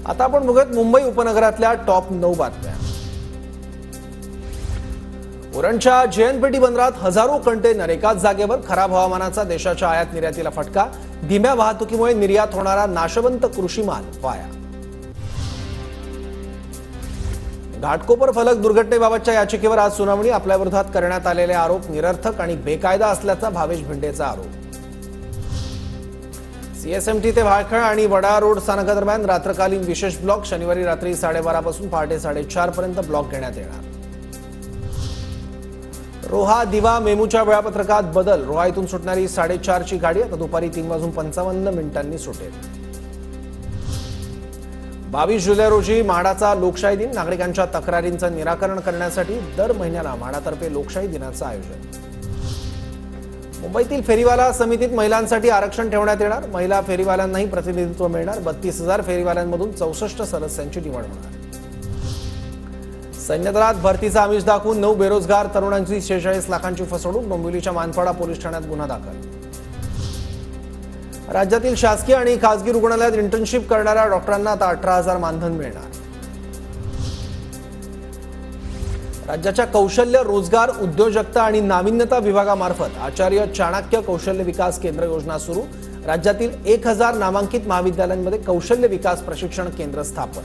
आता आपण बघूयात मुंबई उपनगरातल्या टॉप 9 बातम्या। उरणच्या जेएनपीटी बंदरात हजारो कंटेनर एकाच जागेवर, खराब हवामानाचा देशाच्या आयात निर्यातीला फटका, धीम्या वाहतुकीमुळे निर्यात होणारा नाशवंत कृषी माल वाया। घाटकोपर फलक दुर्घटनेबाबतच्या याचिकेवर आज सुनावणी, आपल्या विरोधात करण्यात आलेले आरोप निरर्थक आणि बेकायदा असल्याचा भावेश भिंडेचा आरोप। सीएसएमटी ते भायखळा आणि वडा रोड स्थानकादरम्यान रात्रकालीन विशेष ब्लॉक, शनिवारी रात्री 12:30 पासून पहाटे 4:30 पर्यंत ब्लॉक घेण्यात येणार। रोहा दिवा मेमूच्या वेळापत्रकात बदल, रोहा इथून सुटणारी 4:30 ची गाडी आता दुपारी 3:55 सुटेल। 22 जुलै रोजी म्हाडाचा लोकशाही दिन, नागरिकांच्या तक्रारींचं निराकरण करण्यासाठी दर महिन्याला म्हाडातर्फे लोकशाही दिनाचं आयोजन। मुंबईतील फेरीवाला समितीत महिलांसाठी आरक्षण ठेवण्यात येणार, महिला फेरीवाल्यांनाही प्रतिनिधित्व मिळणार। 32,000 फेरीवाल्यांमधून 64 सदस्यांची निवड होणार। सैन्य दलात भरतीचा आमिष दाखवून 9 बेरोजगार तरुणांची 46 लाखांची फसवणूक, डोंबिवलीच्या मानपाडा पोलीस ठाण्यात गुन्हा दाखल। राज्यातील शासकीय आणि खासगी रुग्णालयात इंटर्नशिप करणाऱ्या डॉक्टरांना आता 18,000 मानधन मिळणार। राज्याच्या कौशल्य, रोजगार, उद्योजकता आणि नाविन्यता विभागामार्फत आचार्य चाणक्य कौशल्य विकास केंद्र योजना सुरू, राज्यातील 1000 नामांकित महाविद्यालयांमध्ये कौशल्य विकास प्रशिक्षण केंद्र स्थापन।